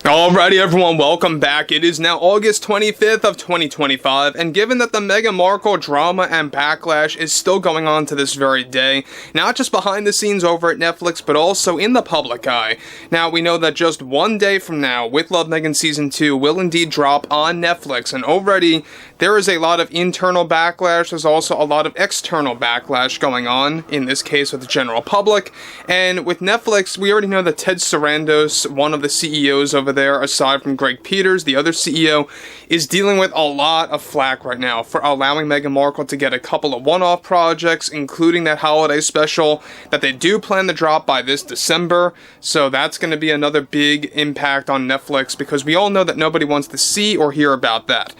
Alrighty everyone, welcome back. It is now August 25th of 2025, and given that the Meghan Markle drama and backlash is still going on to this very day, not just behind the scenes over at Netflix, but also in the public eye. Now, we know that just one day from now, With Love Meghan Season 2 will indeed drop on Netflix, and already there is a lot of internal backlash. There's also a lot of external backlash going on, in this case with the general public. And with Netflix, we already know that Ted Sarandos, one of the CEOs over there, aside from Greg Peters, the other CEO, is dealing with a lot of flack right now for allowing Meghan Markle to get a couple of one-off projects, including that holiday special that they do plan to drop by this December. So that's going to be another big impact on Netflix, because we all know that nobody wants to see or hear about that.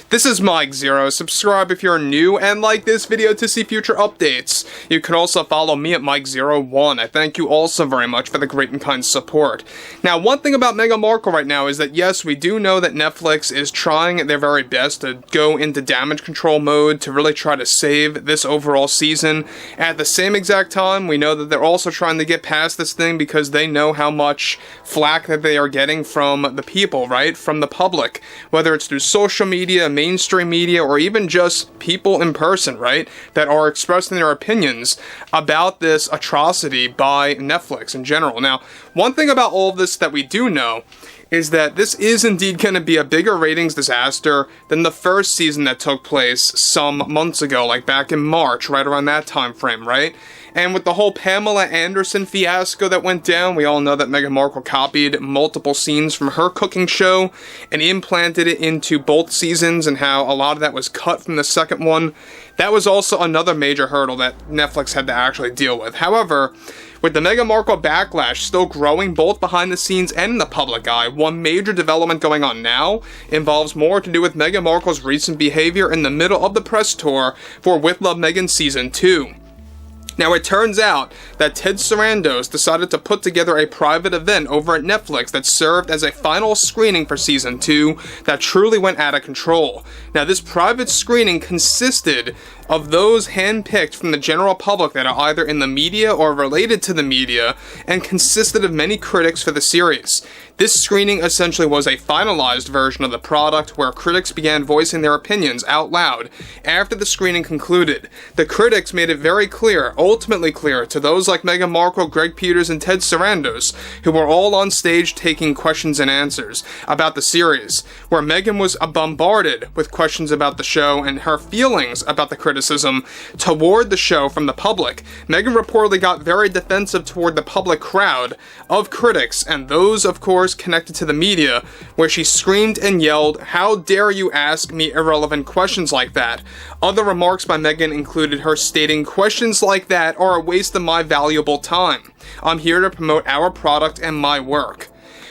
This is Mike Zero. Subscribe if you're new and like this video to see future updates. You can also follow me at Mike01. I thank you all so very much for the great and kind support. Now, one thing about Meghan Markle right now is that yes, we do know that Netflix is trying their very best to go into damage control mode to really try to save this overall season. At the same exact time, we know that they're also trying to get past this thing because they know how much flack that they are getting from the people, right? From the public. Whether it's through social media, mainstream media, or even just people in person, right, that are expressing their opinions about this atrocity by Netflix in general. Now, one thing about all of this that we do know is that this is indeed going to be a bigger ratings disaster than the first season that took place some months ago, like back in March, right around that time frame, right? And with the whole Pamela Anderson fiasco that went down, we all know that Meghan Markle copied multiple scenes from her cooking show and implanted it into both seasons, and how a lot of that was cut from the second one. That was also another major hurdle that Netflix had to actually deal with. However, with the Meghan Markle backlash still growing both behind the scenes and in the public eye, one major development going on now involves more to do with Meghan Markle's recent behavior in the middle of the press tour for With Love Meghan Season 2. Now, it turns out that Ted Sarandos decided to put together a private event over at Netflix that served as a final screening for Season 2 that truly went out of control. Now, this private screening consisted of those handpicked from the general public that are either in the media or related to the media, and consisted of many critics for the series. This screening essentially was a finalized version of the product, where critics began voicing their opinions out loud after the screening concluded. The critics made it very clear, ultimately clear, to those like Meghan Markle, Greg Peters, and Ted Sarandos, who were all on stage taking questions and answers about the series, where Meghan was bombarded with questions about the show and her feelings about the criticism toward the show from the public. Meghan reportedly got very defensive toward the public crowd of critics, and those, of course, connected to the media, where she screamed and yelled, "How dare you ask me irrelevant questions like that?" Other remarks by Meghan included her stating, "Questions like that are a waste of my valuable time. I'm here to promote our product and my work."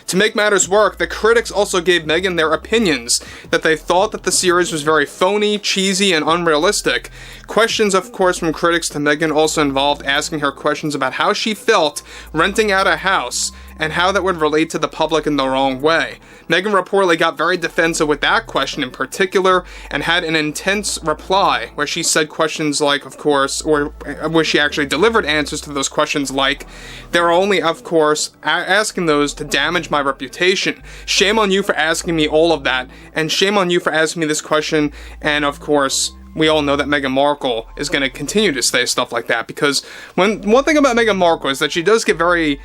To make matters worse, the critics also gave Meghan their opinions, that they thought that the series was very phony, cheesy, and unrealistic. Questions, of course, from critics to Meghan also involved asking her questions about how she felt renting out a house, and how that would relate to the public in the wrong way. Meghan reportedly got very defensive with that question in particular, and had an intense reply where she said questions like, of course, or where she actually delivered answers to those questions like, "They're only, of course, asking those to damage my reputation. Shame on you for asking me all of that, and shame on you for asking me this question," and of course, we all know that Meghan Markle is going to continue to say stuff like that, because one thing about Meghan Markle is that she does get very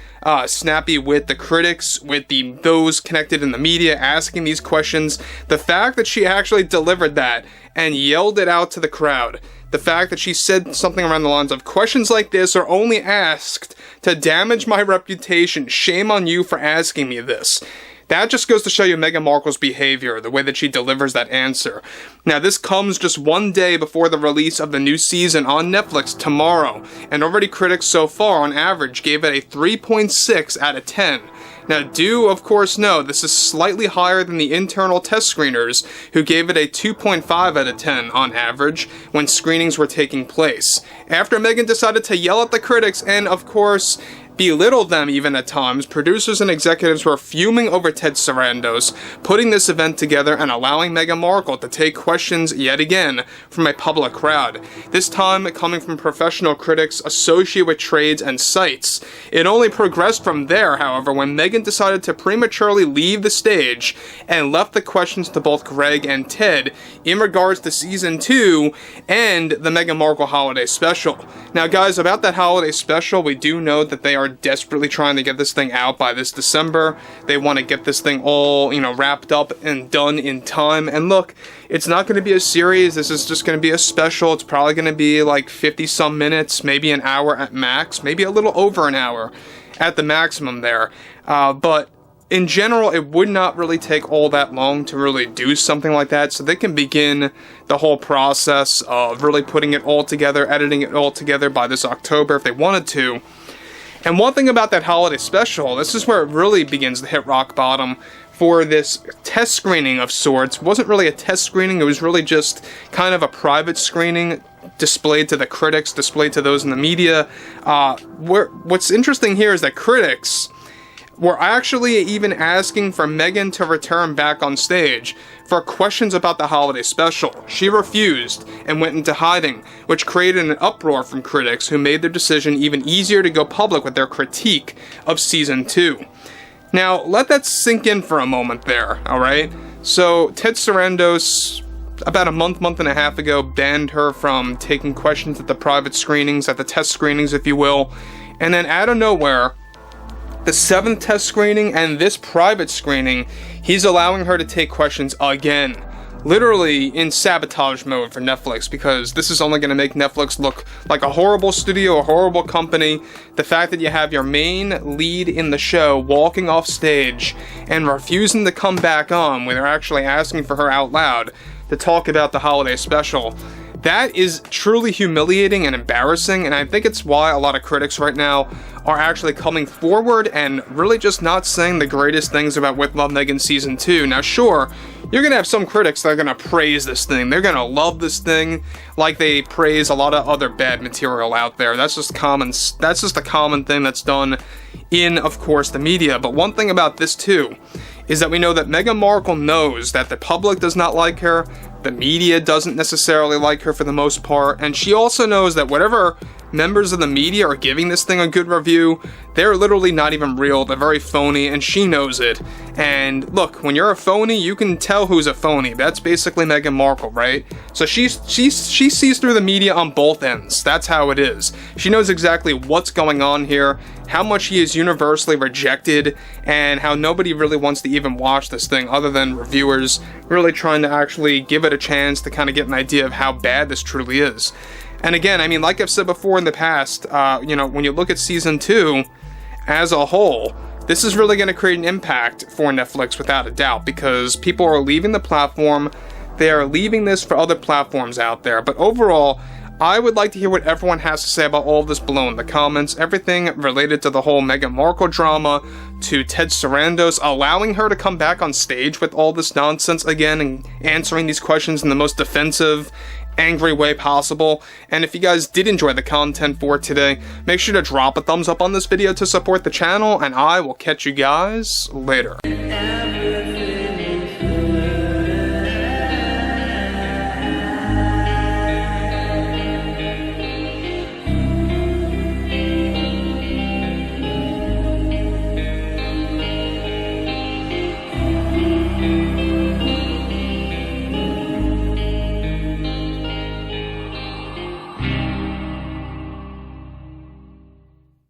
snappy with the critics, with those connected in the media asking these questions. The fact that she actually delivered that and yelled it out to the crowd, the fact that she said something around the lines of, "Questions like this are only asked to damage my reputation. Shame on you for asking me this." That just goes to show you Meghan Markle's behavior, the way that she delivers that answer. Now, this comes just one day before the release of the new season on Netflix tomorrow, and already critics so far, on average, gave it a 3.6 out of 10. Now, do, of course, know this is slightly higher than the internal test screeners, who gave it a 2.5 out of 10 on average when screenings were taking place. After Meghan decided to yell at the critics and, of course, belittled them even at times, producers and executives were fuming over Ted Sarandos putting this event together and allowing Meghan Markle to take questions yet again from a public crowd, this time coming from professional critics associated with trades and sites. It only progressed from there, however, when Meghan decided to prematurely leave the stage and left the questions to both Greg and Ted in regards to Season 2 and the Meghan Markle holiday special. Now guys, about that holiday special, we do know that they are desperately trying to get this thing out by this December. They want to get this thing all, wrapped up and done in time. And look, it's not going to be a series. This is just going to be a special. It's probably going to be like 50-some minutes, maybe an hour at max, maybe a little over an hour at the maximum there. But in general, it would not really take all that long to really do something like that, so they can begin the whole process of really putting it all together, editing it all together by this October if they wanted to. And one thing about that holiday special, this is where it really begins to hit rock bottom for this test screening of sorts. It wasn't really a test screening, it was really just kind of a private screening displayed to the critics, displayed to those in the media. What's interesting here is that critics were actually even asking for Meghan to return back on stage for questions about the holiday special. She refused and went into hiding, which created an uproar from critics who made their decision even easier to go public with their critique of Season 2. Now, let that sink in for a moment there, alright? So, Ted Sarandos, about a month and a half ago, banned her from taking questions at the private screenings, at the test screenings, if you will, and then out of nowhere, the 7th test screening and this private screening, he's allowing her to take questions again. Literally in sabotage mode for Netflix, because this is only going to make Netflix look like a horrible studio, a horrible company. The fact that you have your main lead in the show walking off stage and refusing to come back on when they're actually asking for her out loud to talk about the holiday special. That is truly humiliating and embarrassing, and I think it's why a lot of critics right now are actually coming forward and really just not saying the greatest things about With Love Meghan Season 2. Now sure, you're going to have some critics that are going to praise this thing. They're going to love this thing like they praise a lot of other bad material out there. That's just a common thing that's done in, of course, the media. But one thing about this too is that we know that Meghan Markle knows that the public does not like her, the media doesn't necessarily like her for the most part, and she also knows that whatever members of the media are giving this thing a good review, they're literally not even real, they're very phony, and she knows it. And look, when you're a phony, you can tell who's a phony. That's basically Meghan Markle, right? So she sees through the media on both ends. That's how it is. She knows exactly what's going on here, how much he is universally rejected, and how nobody really wants to even watch this thing other than reviewers really trying to actually give it a chance to kind of get an idea of how bad this truly is. And again, I mean, like I've said before in the past, when you look at Season 2 as a whole, this is really going to create an impact for Netflix without a doubt, because people are leaving the platform, they are leaving this for other platforms out there. But overall, I would like to hear what everyone has to say about all of this below in the comments. Everything related to the whole Meghan Markle drama, to Ted Sarandos allowing her to come back on stage with all this nonsense again and answering these questions in the most defensive, angry way possible. And if you guys did enjoy the content for today, make sure to drop a thumbs up on this video to support the channel, and I will catch you guys later.